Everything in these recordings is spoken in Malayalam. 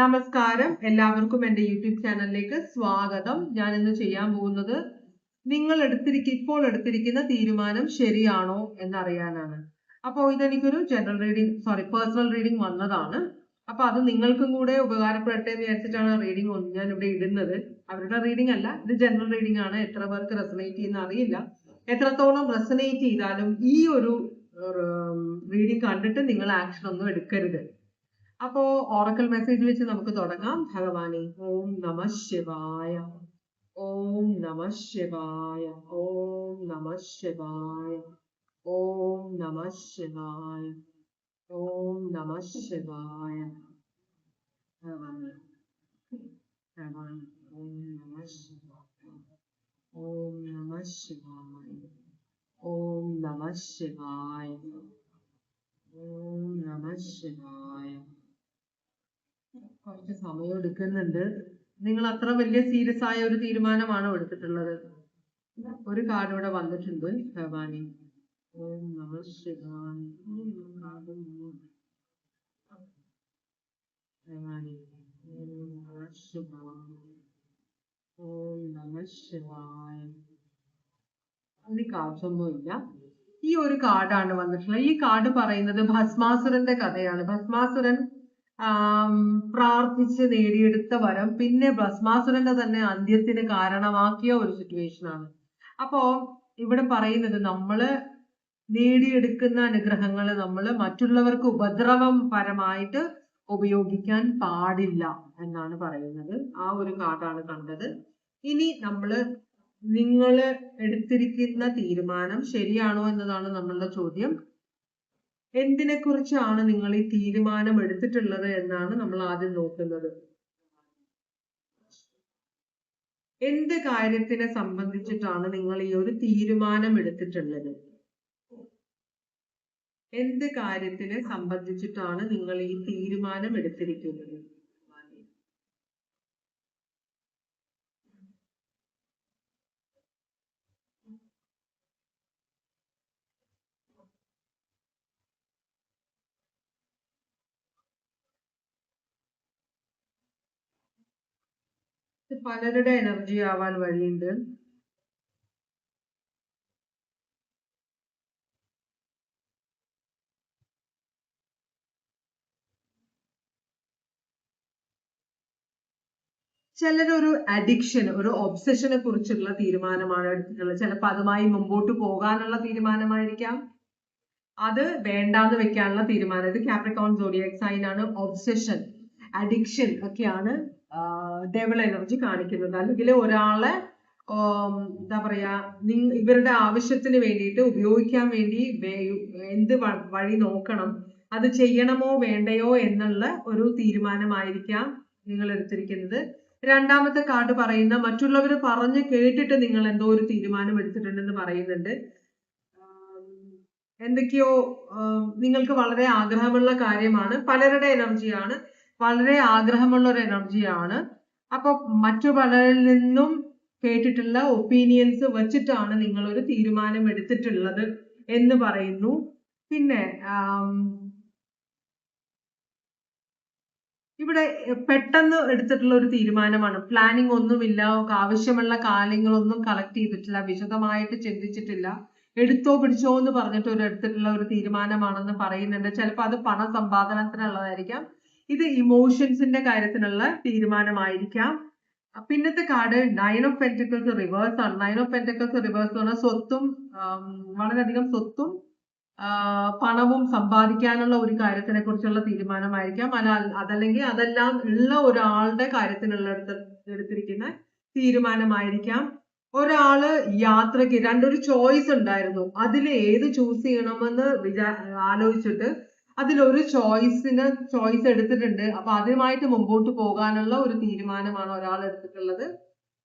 നമസ്കാരം, എല്ലാവർക്കും എൻ്റെ യൂട്യൂബ് ചാനലിലേക്ക് സ്വാഗതം. ഞാൻ ഇന്ന് ചെയ്യാൻ പോകുന്നത് ഇപ്പോൾ എടുത്തിരിക്കുന്ന തീരുമാനം ശരിയാണോ എന്നറിയാനാണ്. അപ്പോൾ ഇതെനിക്കൊരു പേഴ്സണൽ റീഡിംഗ് വന്നതാണ്. അപ്പൊ അത് നിങ്ങൾക്കും കൂടെ ഉപകാരപ്പെടട്ടെ എന്ന് വിചാരിച്ചിട്ടാണ് റീഡിംഗ് ഞാൻ ഇവിടെ ഇടുന്നത്. അവരുടെ റീഡിംഗ് അല്ല, ഇത് ജനറൽ റീഡിംഗ് ആണ്. എത്ര പേർക്ക് റെസനേറ്റ് ചെയ്യുന്ന അറിയില്ല. എത്രത്തോളം റെസനേറ്റ് ചെയ്താലും ഈ ഒരു റീഡിംഗ് കണ്ടിട്ട് നിങ്ങൾ ആക്ഷൻ ഒന്നും എടുക്കരുത്. അപ്പോ ഓറക്കൽ മെസ്സേജ് വെച്ച് നമുക്ക് തുടങ്ങാം. ഭഗവാനെ, ഓം നമ ശിവായ, ഓം നമ ശിവായ, ഓം നമ ശിവായ, ഓം നമ ശിവായ, ഓം നമ ശിവായ. ഭഗവാനെ, ഭഗവാനെ, ഓം നമ ശിവായ, ഓം നമ ശിവായ, ഓം നമ ശിവായ, ഓം നമ ശിവായ. കുറച്ച് സമയം എടുക്കുന്നുണ്ട്. നിങ്ങൾ അത്ര വലിയ സീരിയസ് ആയ ഒരു തീരുമാനമാണോ എടുത്തിട്ടുള്ളത്? ഒരു കാർഡ് ഇവിടെ വന്നിട്ടുണ്ട്. ഭഗവാനെ, ഓം നമ ശിവായ, ഭഗവാനെ, ഓം നമ ശിവായ, ഓം നമ ശിവായ. അതിന് കാർഡൊന്നുമില്ല. ഈ ഒരു കാർഡാണ് വന്നിട്ടുള്ളത്. ഈ കാർഡ് പറയുന്നത് ഭസ്മാസുരന്റെ കഥയാണ്. ഭസ്മാസുരൻ പ്രാർത്ഥിച്ച് നേടിയെടുത്ത വരം പിന്നെ ഭസ്മാസുരന്റെ തന്നെ അന്ത്യത്തിന് കാരണമാക്കിയ ഒരു സിറ്റുവേഷൻ ആണ്. അപ്പോ ഇവിടെ പറയുന്നത് നമ്മള് നേടിയെടുക്കുന്ന അനുഗ്രഹങ്ങൾ നമ്മൾ മറ്റുള്ളവർക്ക് ഉപദ്രവം പരമായിട്ട് ഉപയോഗിക്കാൻ പാടില്ല എന്നാണ് പറയുന്നത്. ആ ഒരു കാർഡാണ് കണ്ടത്. ഇനി നിങ്ങൾ എടുത്തിരിക്കുന്ന തീരുമാനം ശരിയാണോ എന്നതാണ് നമ്മളുടെ ചോദ്യം. എന്തിനെ കുറിച്ചാണ് നിങ്ങൾ ഈ തീരുമാനം എടുത്തിട്ടുള്ളത് എന്നാണ് നമ്മൾ ആദ്യം നോക്കുന്നത്. എന്ത് കാര്യത്തിനെ സംബന്ധിച്ചിട്ടാണ് നിങ്ങൾ ഈ ഒരു തീരുമാനം എടുത്തിട്ടുള്ളത്? എന്ത് കാര്യത്തിനെ സംബന്ധിച്ചിട്ടാണ് നിങ്ങൾ ഈ തീരുമാനം എടുത്തിരിക്കുന്നത്? പലരുടെ എനർജി ആവാൻ വഴിയുണ്ട്. ചിലരൊരു അഡിക്ഷൻ, ഒരു ഒബ്സഷനെ കുറിച്ചുള്ള തീരുമാനമാണ് എടുത്തിട്ടുള്ളത്. ചിലപ്പോൾ അതുമായി മുമ്പോട്ട് പോകാനുള്ള തീരുമാനമായിരിക്കാം, അത് വേണ്ടാന്ന് വെക്കാനുള്ള തീരുമാനം. ഇത് കാപ്രിക്കോൺ സോഡിയാക് സൈൻ ആണ്. ഒബ്സഷൻ, അഡിക്ഷൻ ഒക്കെയാണ് ഡെവിൾ എനർജി കാണിക്കുന്നത്. അല്ലെങ്കിൽ ഒരാളെ എന്താ പറയാ, ഇവരുടെ ആവശ്യത്തിന് വേണ്ടിയിട്ട് ഉപയോഗിക്കാൻ വേണ്ടി എന്ത് വഴി നോക്കണം, അത് ചെയ്യണമോ വേണ്ടയോ എന്നുള്ള ഒരു തീരുമാനമായിരിക്കാം നിങ്ങൾ എടുത്തിരിക്കുന്നത്. രണ്ടാമത്തെ കാർഡ് പറയുന്ന മറ്റുള്ളവർ പറഞ്ഞു കേട്ടിട്ട് നിങ്ങൾ എന്തോ ഒരു തീരുമാനം എടുത്തിട്ടുണ്ടെന്ന് പറയുന്നുണ്ട്. എന്തൊക്കെയോ നിങ്ങൾക്ക് വളരെ ആഗ്രഹമുള്ള കാര്യമാണ്. പലരുടെ എനർജിയാണ്, വളരെ ആഗ്രഹമുള്ള ഒരു എനർജിയാണ്. അപ്പൊ മറ്റു പലരിൽ നിന്നും കേട്ടിട്ടുള്ള ഒപ്പീനിയൻസ് വെച്ചിട്ടാണ് നിങ്ങൾ ഒരു തീരുമാനം എടുത്തിട്ടുള്ളത് എന്ന് പറയുന്നു. പിന്നെ ഇവിടെ പെട്ടെന്ന് എടുത്തിട്ടുള്ള ഒരു തീരുമാനമാണ്. പ്ലാനിങ് ഒന്നുമില്ല, ആവശ്യമുള്ള കാര്യങ്ങളൊന്നും കളക്ട് ചെയ്തിട്ടില്ല, വിശദമായിട്ട് ചിന്തിച്ചിട്ടില്ല, എടുത്തോ പിടിച്ചോ എന്ന് പറഞ്ഞിട്ട് എടുത്തിട്ടുള്ള ഒരു തീരുമാനമാണെന്ന് പറയുന്നുണ്ട്. ചിലപ്പോൾ അത് പണസമ്പാദനത്തിനുള്ളതായിരിക്കാം, ഇത് ഇമോഷൻസിന്റെ കാര്യത്തിനുള്ള തീരുമാനമായിരിക്കാം. പിന്നത്തെ കാർഡ് 9 of Pentacles റിവേഴ്സ് ആണ്. 9 of Pentacles റിവേഴ്സ് എന്ന് പറഞ്ഞാൽ സ്വത്തും വളരെയധികം സ്വത്തും പണവും സമ്പാദിക്കാനുള്ള ഒരു കാര്യത്തിനെ കുറിച്ചുള്ള തീരുമാനമായിരിക്കാം. അതല്ലെങ്കിൽ അതെല്ലാം ഉള്ള ഒരാളുടെ കാര്യത്തിനുള്ള എടുത്തിരിക്കുന്ന തീരുമാനമായിരിക്കാം. ഒരാള് യാത്രക്ക് രണ്ടൊരു ചോയ്സ് ഉണ്ടായിരുന്നു, അതിൽ ഏത് ചൂസ് ചെയ്യണമെന്ന് ആലോചിച്ചിട്ട് അതിലൊരു ചോയ്സ് എടുത്തിട്ടുണ്ട്. അപ്പൊ അതുമായിട്ട് മുമ്പോട്ട് പോകാനുള്ള ഒരു തീരുമാനമാണ് ഒരാൾ എടുത്തിട്ടുള്ളത്.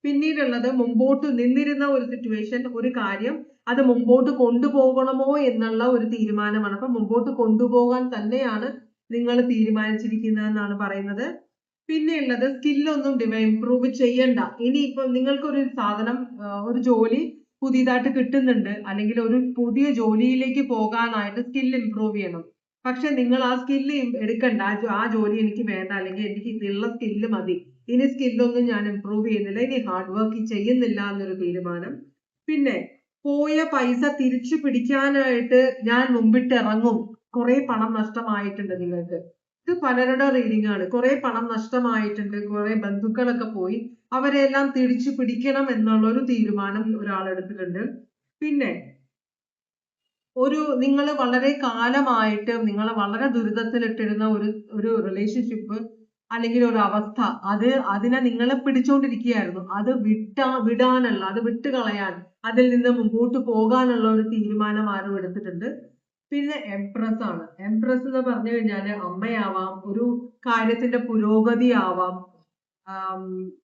പിന്നീടുള്ളത് മുമ്പോട്ട് നിന്നിരുന്ന ഒരു സിറ്റുവേഷൻ, ഒരു കാര്യം, അത് മുമ്പോട്ട് കൊണ്ടുപോകണമോ എന്നുള്ള ഒരു തീരുമാനമാണ്. അപ്പൊ മുമ്പോട്ട് കൊണ്ടുപോകാൻ തന്നെയാണ് നിങ്ങൾ തീരുമാനിച്ചിരിക്കുന്നതെന്നാണ് പറയുന്നത്. പിന്നെയുള്ളത് സ്കില്ലൊന്നും ഇംപ്രൂവ് ചെയ്യണ്ട. ഇനിയിപ്പോ നിങ്ങൾക്കൊരു സാധനം, ഒരു ജോലി പുതിയതായിട്ട് കിട്ടുന്നുണ്ട്, അല്ലെങ്കിൽ ഒരു പുതിയ ജോലിയിലേക്ക് പോകാനായിട്ട് സ്കിൽ ഇംപ്രൂവ് ചെയ്യണം. പക്ഷെ നിങ്ങൾ ആ സ്കില്ല് എടുക്കണ്ട, ആ ജോലി എനിക്ക് വേണ്ട, അല്ലെങ്കിൽ എനിക്ക് ഇതിലുള്ള സ്കില്ല് മതി, ഇനി സ്കില്ലൊന്നും ഞാൻ ഇംപ്രൂവ് ചെയ്യുന്നില്ല, ഇനി ഹാർഡ് വർക്ക് ചെയ്യുന്നില്ല എന്നൊരു തീരുമാനം. പിന്നെ പോയ പൈസ തിരിച്ചു പിടിക്കാനായിട്ട് ഞാൻ മുമ്പിട്ട് ഇറങ്ങും. കുറെ പണം നഷ്ടമായിട്ടുണ്ട് നിങ്ങൾക്ക്. ഇത് പലരുടെ റീഡിംഗ് ആണ്. കുറെ പണം നഷ്ടമായിട്ടുണ്ട്, കുറെ ബന്ധുക്കളൊക്കെ പോയി, അവരെല്ലാം തിരിച്ചു പിടിക്കണം എന്നുള്ള ഒരു തീരുമാനം ഒരാൾ എടുത്തിട്ടുണ്ട്. പിന്നെ നിങ്ങൾ വളരെ കാലമായിട്ട് നിങ്ങളെ വളരെ ദുരിതത്തിലിട്ടിരുന്ന ഒരു റിലേഷൻഷിപ്പ് അല്ലെങ്കിൽ ഒരു അവസ്ഥ, അതിനെ നിങ്ങളെ പിടിച്ചോണ്ടിരിക്കുകയായിരുന്നു. അത് വിടാനുള്ള, അത് വിട്ടുകളയാൻ, അതിൽ നിന്ന് മുമ്പോട്ട് പോകാനുള്ള ഒരു തീരുമാനം ആരും എടുത്തിട്ടുണ്ട്. പിന്നെ എംപ്രസ് ആണ്. എംപ്രസ് എന്ന് പറഞ്ഞു കഴിഞ്ഞാല് അമ്മയാവാം, ഒരു കാര്യത്തിന്റെ പുരോഗതി ആവാം.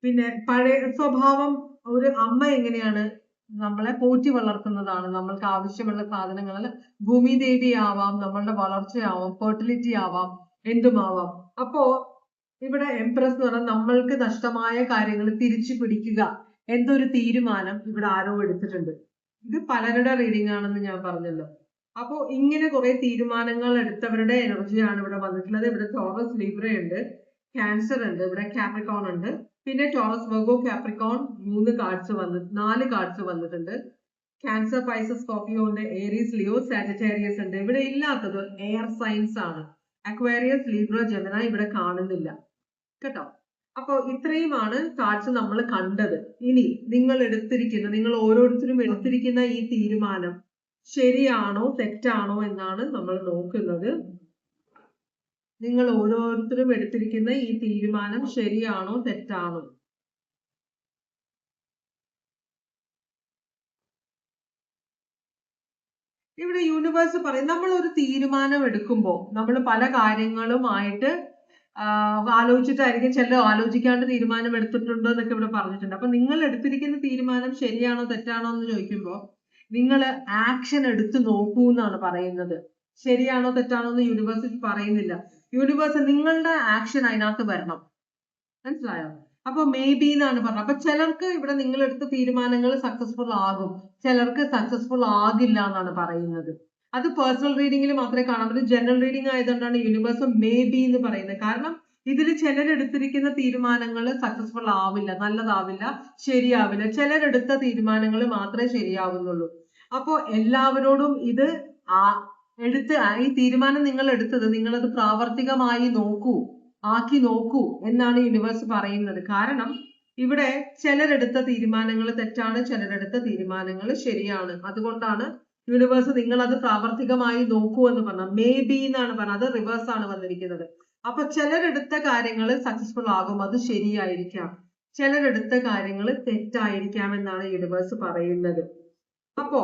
പിന്നെ പഴയ സ്വഭാവം, ഒരു അമ്മ എങ്ങനെയാണ് നമ്മളെ പോറ്റി വളർത്തുന്നതാണ്, നമ്മൾക്ക് ആവശ്യമുള്ള സാധനങ്ങൾ, ഭൂമിദേവി ആവാം, നമ്മളുടെ വളർച്ചയാവാം, ഫെർട്ടിലിറ്റി ആവാം, എന്തുമാവാം. അപ്പോ ഇവിടെ എംപ്രസ് എന്ന് പറഞ്ഞാൽ നമ്മൾക്ക് നഷ്ടമായ കാര്യങ്ങൾ തിരിച്ചു പിടിക്കുക എന്നൊരു തീരുമാനം ഇവിടെ ആരോ എടുത്തിട്ടുണ്ട്. ഇത് പലരുടെ റീഡിംഗ് ആണെന്ന് ഞാൻ പറഞ്ഞല്ലോ. അപ്പോ ഇങ്ങനെ കുറെ തീരുമാനങ്ങൾ എടുത്തവരുടെ എനർജിയാണ് ഇവിടെ വന്നിട്ടുള്ളത്. ഇവിടെ ടോറസ് ലിബ്ര ഉണ്ട്, ക്യാൻസർ ഉണ്ട്, ഇവിടെ കാപ്രിക്കോൺ ഉണ്ട്, പിന്നെ ടോറസ് വെർഗോ കാപ്രിക്കോൺ 4 കാർഡ്സ് വന്നിട്ടുണ്ട്. ക്യാൻസർ, പൈസസ്, സ്കോർപിയോ ഉണ്ട്, ഏരീസ്, ലിയോ, സാജിറ്റേറിയസ് ഉണ്ട്. ഇവിടെ ഇല്ലാത്തത് എയർ സൈൻസ് ആണ്. അക്വേറിയസ്, ലിബ്ര, ജെമിനി ഇവിടെ കാണുന്നില്ല കേട്ടോ. അപ്പൊ ഇത്രയുമാണ് കാർഡ്സ് നമ്മൾ കണ്ടത്. ഇനി നിങ്ങൾ ഓരോരുത്തരും എടുത്തിരിക്കുന്ന ഈ തീരുമാനം ശരിയാണോ തെറ്റാണോ എന്നാണ് നമ്മൾ നോക്കുന്നത്. നിങ്ങൾ ഓരോരുത്തരും എടുത്തിരിക്കുന്ന ഈ തീരുമാനം ശരിയാണോ തെറ്റാണോ? ഇവിടെ യൂണിവേഴ്സ് പറയും, നമ്മൾ ഒരു തീരുമാനം എടുക്കുമ്പോൾ നമ്മൾ പല കാര്യങ്ങളുമായിട്ട് ആലോചിച്ചിട്ടായിരിക്കും, ചില ആലോചിക്കാണ്ട് തീരുമാനം എടുത്തിട്ടുണ്ടോ എന്നൊക്കെ ഇവിടെ പറഞ്ഞിട്ടുണ്ട്. അപ്പൊ നിങ്ങൾ എടുത്തിരിക്കുന്ന തീരുമാനം ശരിയാണോ തെറ്റാണോ എന്ന് ചോദിക്കുമ്പോൾ നിങ്ങൾ ആക്ഷൻ എടുത്ത് നോക്കൂ എന്നാണ് പറയുന്നത്. ശരിയാണോ തെറ്റാണോ എന്ന് യൂണിവേഴ്സ് പറയുന്നില്ല. യൂണിവേഴ്സ് നിങ്ങളുടെ ആക്ഷൻ അതിനകത്ത് വരണം. മനസ്സിലായോ? അപ്പൊ മേ ബി എന്നാണ് പറഞ്ഞത്. അപ്പൊ ചിലർക്ക് ഇവിടെ നിങ്ങൾ എടുത്ത തീരുമാനങ്ങൾ സക്സസ്ഫുൾ ആകും, ചിലർക്ക് സക്സസ്ഫുൾ ആകില്ല എന്നാണ് പറയുന്നത്. അത് പേഴ്സണൽ റീഡിംഗിൽ മാത്രമേ കാണാൻ പറ്റൂ. ജനറൽ റീഡിംഗ് ആയതുകൊണ്ടാണ് യൂണിവേഴ്സ് മേ ബി എന്ന് പറയുന്നത്. കാരണം ഇതിൽ ചിലരെടുത്തിരിക്കുന്ന തീരുമാനങ്ങൾ സക്സസ്ഫുൾ ആവില്ല, നല്ലതാവില്ല, ശരിയാവില്ല. ചിലരെടുത്ത തീരുമാനങ്ങൾ മാത്രമേ ശരിയാവുന്നുള്ളൂ. അപ്പോ എല്ലാവരോടും ഇത് ഈ തീരുമാനം നിങ്ങൾ എടുത്തത് നിങ്ങളത് പ്രാവർത്തികമായി ആക്കി നോക്കൂ എന്നാണ് യൂണിവേഴ്സ് പറയുന്നത്. കാരണം ഇവിടെ ചിലരെടുത്ത തീരുമാനങ്ങൾ തെറ്റാണ്, ചിലരെടുത്ത തീരുമാനങ്ങൾ ശരിയാണ്. അതുകൊണ്ടാണ് യൂണിവേഴ്സ് നിങ്ങൾ അത് പ്രാവർത്തികമായി നോക്കൂ എന്ന് പറഞ്ഞത്. മേ ബി എന്നാണ് പറഞ്ഞത്, അത് റിവേഴ്സ് ആണ് വന്നിരിക്കുന്നത്. അപ്പൊ ചിലരെടുത്ത കാര്യങ്ങൾ സക്സസ്ഫുൾ ആകും, അത് ശരിയായിരിക്കാം. ചിലരെടുത്ത കാര്യങ്ങൾ തെറ്റായിരിക്കാം എന്നാണ് യൂണിവേഴ്സ് പറയുന്നത്. അപ്പോ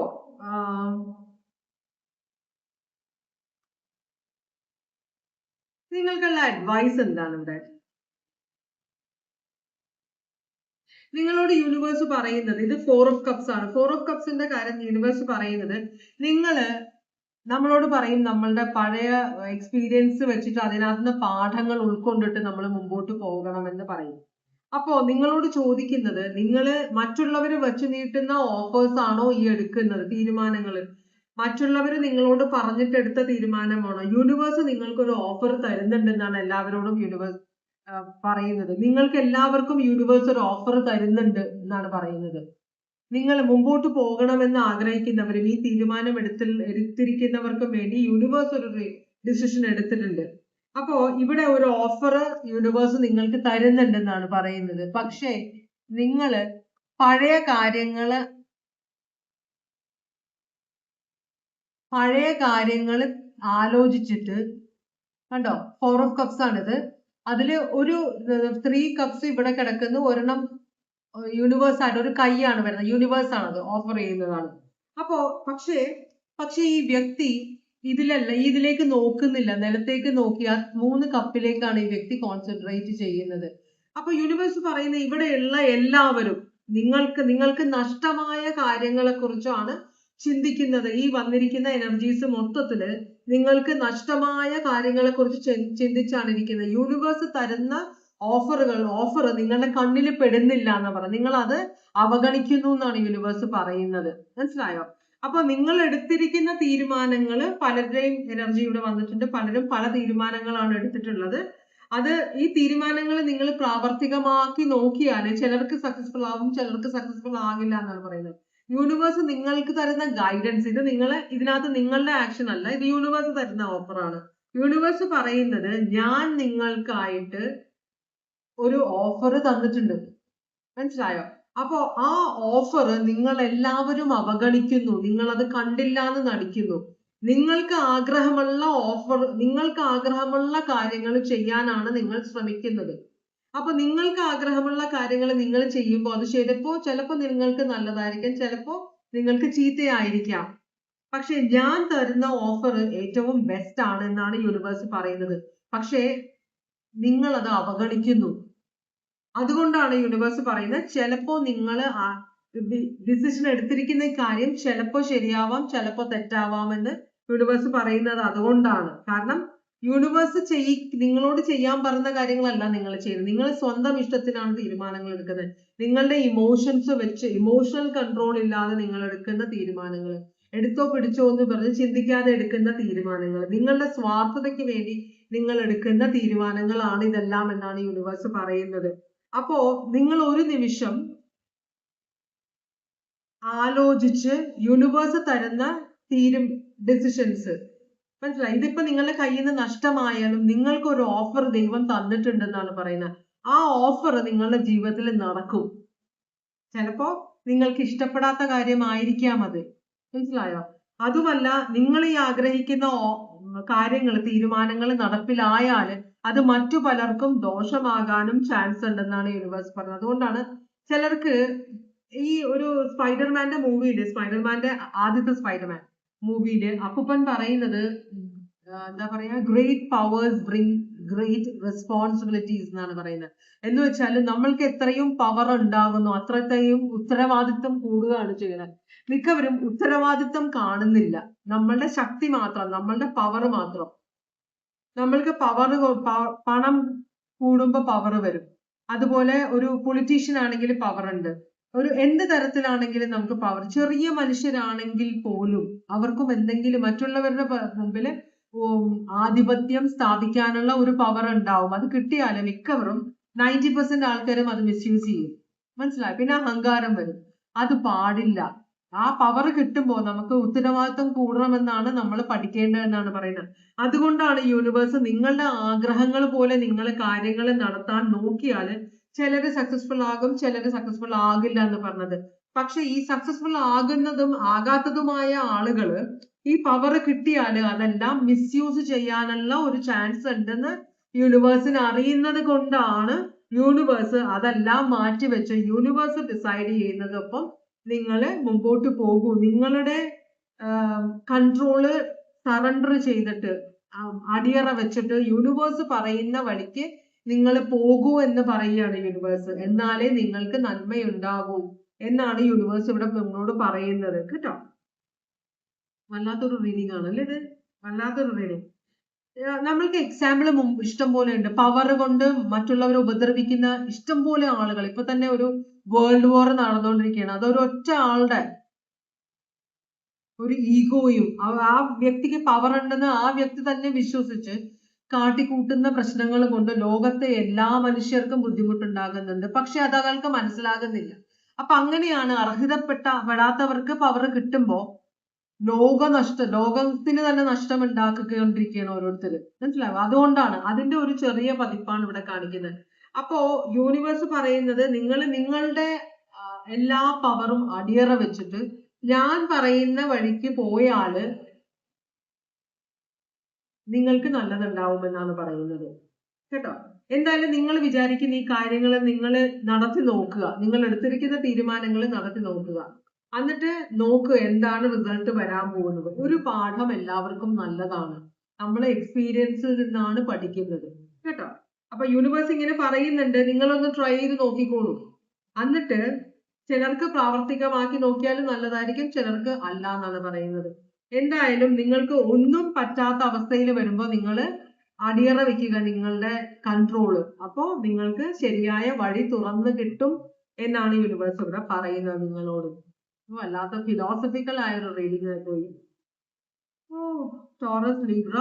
നിങ്ങൾക്കുള്ള അഡ്വൈസ് എന്താണ് ഇവിടെ? നിങ്ങളോട് യൂണിവേഴ്സ് പറയുന്നത്, ഇത് 4 ഓഫ് കപ്സ് ആണ്. 4 ഓഫ് കപ്സിന്റെ കാര്യം യൂണിവേഴ്സ് പറയുന്നത്, നമ്മളോട് പറയും നമ്മളുടെ പഴയ എക്സ്പീരിയൻസ് വെച്ചിട്ട് അതിനകത്ത് പാഠങ്ങൾ ഉൾക്കൊണ്ടിട്ട് നമ്മൾ മുമ്പോട്ട് പോകണമെന്ന് പറയും. അപ്പോ നിങ്ങളോട് ചോദിക്കുന്നത്, മറ്റുള്ളവർ വെച്ച് നീട്ടുന്ന ഓഫേഴ്സ് ആണോ ഈ എടുക്കുന്നത് തീരുമാനങ്ങൾ? മറ്റുള്ളവർ നിങ്ങളോട് പറഞ്ഞിട്ട് എടുത്ത തീരുമാനമാണോ? യൂണിവേഴ്സ് നിങ്ങൾക്കൊരു ഓഫർ തരുന്നുണ്ടെന്നാണ് എല്ലാവരോടും യൂണിവേഴ്സ് പറയുന്നത്. നിങ്ങൾക്ക് എല്ലാവർക്കും യൂണിവേഴ്സ് ഒരു ഓഫർ തരുന്നുണ്ട് എന്നാണ് പറയുന്നത്. നിങ്ങൾ മുമ്പോട്ട് പോകണമെന്ന് ആഗ്രഹിക്കുന്നവരും ഈ തീരുമാനം എടുത്തിരിക്കുന്നവർക്കും വേണ്ടി യൂണിവേഴ്സ് ഒരു ഡിസിഷൻ എടുത്തിട്ടുണ്ട്. അപ്പോ ഇവിടെ ഒരു ഓഫർ യൂണിവേഴ്സ് നിങ്ങൾക്ക് തരുന്നുണ്ടെന്നാണ് പറയുന്നത്. പക്ഷേ നിങ്ങൾ പഴയ കാര്യങ്ങൾ ആലോചിച്ചിട്ട്, കണ്ടോ 4 ഓഫ് കപ്സ് ആണിത്. അതില് ഒരു 3 കപ്സ് ഇവിടെ കിടക്കുന്നു, ഒരെണ്ണം യൂണിവേഴ്സ് ആയിട്ട് ഒരു കൈയാണ് വരുന്നത്, യൂണിവേഴ്സ് ആണത് ഓഫർ ചെയ്യുന്നതാണ്. അപ്പോ പക്ഷേ ഈ വ്യക്തി ഇതിലേക്ക് നോക്കുന്നില്ല, നിലത്തേക്ക് നോക്കി ആ 3 കപ്പിലേക്കാണ് ഈ വ്യക്തി കോൺസെൻട്രേറ്റ് ചെയ്യുന്നത്. അപ്പൊ യൂണിവേഴ്സ് പറയുന്ന ഇവിടെയുള്ള എല്ലാവരും നിങ്ങൾക്ക് നഷ്ടമായ കാര്യങ്ങളെ കുറിച്ചാണ് ചിന്തിക്കുന്നത്. ഈ വന്നിരിക്കുന്ന എനർജീസ് മൊത്തത്തില് നിങ്ങൾക്ക് നഷ്ടമായ കാര്യങ്ങളെ കുറിച്ച് ചിന്തിച്ചാണ് ഇരിക്കുന്നത്. യൂണിവേഴ്സ് തരുന്ന ഓഫർ നിങ്ങളുടെ കണ്ണിൽ പെടുന്നില്ല എന്ന് പറഞ്ഞു, നിങ്ങൾ അത് അവഗണിക്കുന്നു എന്നാണ് യൂണിവേഴ്സ് പറയുന്നത്. മനസ്സിലായോ? അപ്പൊ നിങ്ങൾ എടുത്തിരിക്കുന്ന തീരുമാനങ്ങൾ, പലരുടെയും എനർജി ഇവിടെ വന്നിട്ടുണ്ട്, പലരും പല തീരുമാനങ്ങളാണ് എടുത്തിട്ടുള്ളത്. അത് ഈ തീരുമാനങ്ങൾ നിങ്ങൾ പ്രാവർത്തികമാക്കി നോക്കിയാൽ ചിലർക്ക് സക്സസ്ഫുൾ ആവും, ചിലർക്ക് സക്സസ്ഫുൾ ആകില്ല എന്നാണ് പറയുന്നത്. യൂണിവേഴ്സ് നിങ്ങൾക്ക് തരുന്ന ഗൈഡൻസ്, ഇത് ഇതിനകത്ത് നിങ്ങളുടെ ആക്ഷൻ അല്ല, ഇത് യൂണിവേഴ്സ് തരുന്ന ഓഫറാണ്. യൂണിവേഴ്സ് പറയുന്നത് ഞാൻ നിങ്ങൾക്കായിട്ട് ഒരു ഓഫർ തന്നിട്ടുണ്ട്, മനസ്സിലായോ? അപ്പോ ആ ഓഫർ നിങ്ങൾ എല്ലാവരും അവഗണിക്കുന്നു, നിങ്ങൾ അത് കണ്ടില്ല എന്ന് നടിക്കുന്നു. നിങ്ങൾക്ക് ആഗ്രഹമുള്ള കാര്യങ്ങൾ ചെയ്യാനാണ് നിങ്ങൾ ശ്രമിക്കുന്നത്. അപ്പൊ നിങ്ങൾക്ക് ആഗ്രഹമുള്ള കാര്യങ്ങൾ നിങ്ങൾ ചെയ്യുമ്പോൾ അത് ചിലപ്പോ നിങ്ങൾക്ക് നല്ലതായിരിക്കും, ചിലപ്പോ നിങ്ങൾക്ക് ചീത്തയായിരിക്കാം. പക്ഷെ ഞാൻ തരുന്ന ഓഫർ ഏറ്റവും ബെസ്റ്റ് ആണ് എന്നാണ് യൂണിവേഴ്സ് പറയുന്നത്. പക്ഷേ നിങ്ങൾ അത് അവഗണിക്കുന്നു. അതുകൊണ്ടാണ് യൂണിവേഴ്സ് പറയുന്നത് ചിലപ്പോ നിങ്ങൾ ഡിസിഷൻ എടുത്തിരിക്കുന്ന കാര്യം ചിലപ്പോ ശരിയാവാം, ചിലപ്പോ തെറ്റാവാമെന്ന് യൂണിവേഴ്സ് പറയുന്നത് അതുകൊണ്ടാണ്. കാരണം യൂണിവേഴ്സ് നിങ്ങളോട് ചെയ്യാൻ പറയുന്ന കാര്യങ്ങളല്ല നിങ്ങൾ ചെയ്യുന്നത്. നിങ്ങൾ സ്വന്തം ഇഷ്ടത്തിനാണ് തീരുമാനങ്ങൾ എടുക്കുന്നത്. നിങ്ങളുടെ ഇമോഷൻസ് വെച്ച്, ഇമോഷണൽ കൺട്രോൾ ഇല്ലാതെ നിങ്ങൾ എടുക്കുന്ന തീരുമാനങ്ങൾ, എടുത്തോ പിടിച്ചോ എന്ന് പറഞ്ഞ് ചിന്തിക്കാതെ എടുക്കുന്ന തീരുമാനങ്ങൾ, നിങ്ങളുടെ സ്വാർത്ഥതയ്ക്ക് വേണ്ടി നിങ്ങൾ എടുക്കുന്ന തീരുമാനങ്ങളാണ് ഇതെല്ലാം എന്നാണ് യൂണിവേഴ്സ് പറയുന്നത്. അപ്പോ നിങ്ങൾ ഒരു നിമിഷം ആലോചിച്ച് യൂണിവേഴ്സ് തരുന്ന ഡിസിഷൻസ് മനസ്സിലായി. ഇതിപ്പോ നിങ്ങളുടെ കയ്യിൽ നിന്ന് നഷ്ടമായാലും നിങ്ങൾക്ക് ഒരു ഓഫർ ദൈവം തന്നിട്ടുണ്ടെന്നാണ് പറയുന്നത്. ആ ഓഫർ നിങ്ങളുടെ ജീവിതത്തിൽ നടക്കും. ചിലപ്പോ നിങ്ങൾക്ക് ഇഷ്ടപ്പെടാത്ത കാര്യമായിരിക്കാം അത്, മനസ്സിലായോ? അതുമല്ല, നിങ്ങൾ ഈ ആഗ്രഹിക്കുന്ന കാര്യങ്ങൾ, തീരുമാനങ്ങൾ നടപ്പിലായാൽ അത് മറ്റു പലർക്കും ദോഷമാകാനും ചാൻസ് ഉണ്ടെന്നാണ് യൂണിവേഴ്സ് പറഞ്ഞത്. അതുകൊണ്ടാണ് ചിലർക്ക് ഈ ഒരു സ്പൈഡർമാന്റെ മൂവിയില്, ആദ്യത്തെ സ്പൈഡർമാൻ മൂവിയില് അപ്പൂപ്പൻ പറയുന്നത് എന്താ പറയാ, great powers bring great responsibilities എന്നാണ് പറയുന്നത്. എന്ന് വെച്ചാൽ നമ്മൾക്ക് എത്രയും പവർ ഉണ്ടാകുന്നു അത്രയും ഉത്തരവാദിത്വം കൂടുകയാണ് ചെയ്യുന്നത്. മിക്കവരും ഉത്തരവാദിത്വം കാണുന്നില്ല, നമ്മളുടെ ശക്തി മാത്രം, നമ്മളുടെ പവർ മാത്രം. നമ്മൾക്ക് പണം കൂടുമ്പോ പവർ വരും. അതുപോലെ ഒരു പൊളിറ്റീഷ്യൻ ആണെങ്കിൽ പവർ ഉണ്ട്, ഒരു എന്ത് തരത്തിലാണെങ്കിലും നമുക്ക് പവർ. ചെറിയ മനുഷ്യരാണെങ്കിൽ പോലും അവർക്കും എന്തെങ്കിലും മറ്റുള്ളവരുടെ മുമ്പിൽ ആധിപത്യം സ്ഥാപിക്കാനുള്ള ഒരു പവർ ഉണ്ടാവും. അത് കിട്ടിയാലും മിക്കവരും 90% ആൾക്കാരും അത് മിസ്യൂസ് ചെയ്യും, മനസ്സിലായി. പിന്നെ അഹങ്കാരം വരും. അത് പാടില്ല. ആ പവർ കിട്ടുമ്പോൾ നമുക്ക് ഉത്തരവാദിത്വം കൂടണമെന്നാണ് നമ്മൾ പഠിക്കേണ്ടതെന്നാണ് പറയുന്നത്. അതുകൊണ്ടാണ് യൂണിവേഴ്സ് നിങ്ങളുടെ ആഗ്രഹങ്ങൾ പോലെ നിങ്ങൾ കാര്യങ്ങൾ നടത്താൻ നോക്കിയാൽ ചിലര് സക്സസ്ഫുൾ ആകും, ചിലര് സക്സസ്ഫുൾ ആകില്ല എന്ന് പറഞ്ഞത്. പക്ഷെ ഈ സക്സസ്ഫുൾ ആകുന്നതും ആകാത്തതുമായ ആളുകള് ഈ പവർ കിട്ടിയാല് അതെല്ലാം മിസ്യൂസ് ചെയ്യാനുള്ള ഒരു ചാൻസ് ഉണ്ടെന്ന് യൂണിവേഴ്സിന് അറിയുന്നത് കൊണ്ടാണ് യൂണിവേഴ്സ് അതെല്ലാം മാറ്റിവെച്ച് യൂണിവേഴ്സ് ഡിസൈഡ് ചെയ്യുന്നതൊപ്പം നിങ്ങൾ മുമ്പോട്ട് പോകൂ. നിങ്ങളുടെ കൺട്രോള് സറണ്ടർ ചെയ്തിട്ട് അടിയറ വെച്ചിട്ട് യൂണിവേഴ്സ് പറയുന്ന വഴിക്ക് നിങ്ങൾ പോകൂ എന്ന് പറയുകയാണ് യൂണിവേഴ്സ്. എന്നാലേ നിങ്ങൾക്ക് നന്മയുണ്ടാകൂ എന്നാണ് യൂണിവേഴ്സ് ഇവിടെ നിങ്ങളോട് പറയുന്നത് കേട്ടോ. വല്ലാത്തൊരു റീഡിങ് ആണല്ലേ ഇത്, വല്ലാത്തൊരു റീഡിങ്. നമ്മൾക്ക് എക്സാമ്പിൾ ഇഷ്ടം പോലെ ഉണ്ട്. പവർ കൊണ്ട് മറ്റുള്ളവരെ ഉപദ്രവിക്കുന്ന ഇഷ്ടം പോലെ ആളുകൾ. ഇപ്പൊ തന്നെ ഒരു വേൾഡ് വാർ നടന്നുകൊണ്ടിരിക്കുകയാണ്. അതൊരു ഒറ്റ ആളുടെ ഒരു ഈഗോയും ആ വ്യക്തിക്ക് പവർ ഉണ്ടെന്ന് ആ വ്യക്തി തന്നെ വിശ്വസിച്ച് കാട്ടിക്കൂട്ടുന്ന പ്രശ്നങ്ങൾ കൊണ്ട് ലോകത്തെ എല്ലാ മനുഷ്യർക്കും ബുദ്ധിമുട്ടുണ്ടാകുന്നുണ്ട്. പക്ഷെ അത് അയാൾക്ക് മനസ്സിലാകുന്നില്ല. അപ്പൊ അങ്ങനെയാണ് പെടാത്തവർക്ക് പവർ കിട്ടുമ്പോ ലോകത്തിന് തന്നെ നഷ്ടം ഉണ്ടാക്കിക്കൊണ്ടിരിക്കുകയാണ് ഓരോരുത്തർ, മനസ്സിലാവും. അതുകൊണ്ടാണ് അതിന്റെ ഒരു ചെറിയ പതിപ്പാണ് ഇവിടെ കാണിക്കുന്നത്. അപ്പോ യൂണിവേഴ്സ് പറയുന്നത് നിങ്ങൾ നിങ്ങളുടെ എല്ലാ പവറും അടിയറ വെച്ചിട്ട് ഞാൻ പറയുന്ന വഴിക്ക് പോയാല് നിങ്ങൾക്ക് നല്ലതുണ്ടാവുമെന്നാണ് പറയുന്നത് കേട്ടോ. എന്തായാലും നിങ്ങൾ വിചാരിക്കുന്ന ഈ കാര്യങ്ങൾ നിങ്ങൾ നടത്തി നോക്കുക, നിങ്ങൾ എടുത്തിരിക്കുന്ന തീരുമാനങ്ങൾ നടത്തി നോക്കുക. എന്നിട്ട് നോക്കുക എന്താണ് റിസൾട്ട് വരാൻ പോകുന്നത്. ഒരു പാഠം എല്ലാവർക്കും നല്ലതാണ്, നമ്മളെ എക്സ്പീരിയൻസിൽ നിന്നാണ് പഠിക്കുന്നത് കേട്ടോ. അപ്പൊ യൂണിവേഴ്സ് ഇങ്ങനെ പറയുന്നുണ്ട്, നിങ്ങളൊന്ന് ട്രൈ ചെയ്ത് നോക്കിക്കോളൂ. എന്നിട്ട് ചിലർക്ക് പ്രാവർത്തികമാക്കി നോക്കിയാലും നല്ലതായിരിക്കും, ചിലർക്ക് അല്ല എന്നാണ് പറയുന്നത്. എന്തായാലും നിങ്ങൾക്ക് ഒന്നും പറ്റാത്ത അവസ്ഥയിൽ വരുമ്പോൾ നിങ്ങൾ അടിയറ വെക്കുക നിങ്ങളുടെ കൺട്രോള്. അപ്പോ നിങ്ങൾക്ക് ശരിയായ വഴി തുറന്നു കിട്ടും എന്നാണ് യൂണിവേഴ്സ് ഇവിടെ പറയുന്നത് നിങ്ങളോട്. വല്ലാത്ത ഫിലോസഫിക്കൽ ആയ ഒരു റീഡിംഗ് പോയി. ഓ, ടോറസ്, ലീബ്ര,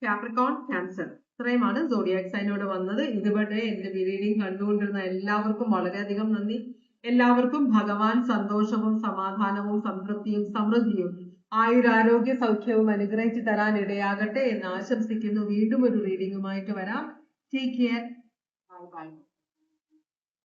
കാപ്രിക്കോൺ, ക്യാൻസർ, ഇത്രയുമാണ് സോഡിയാക് സൈനോട് വന്നത്. ഇതുവരെ എന്റെ റീഡിംഗ് കണ്ടുകൊണ്ടിരുന്ന എല്ലാവർക്കും വളരെയധികം നന്ദി. എല്ലാവർക്കും ഭഗവാൻ സന്തോഷവും സമാധാനവും സംതൃപ്തിയും സമൃദ്ധിയും ആയുരാരോഗ്യ സൗഖ്യവും അനുഗ്രഹിച്ചു തരാൻ ഇടയാകട്ടെ എന്ന് ആശംസിക്കുന്നു. വീണ്ടും ഒരു റീഡിംഗുമായിട്ട് വരാം. Take care. Bye bye.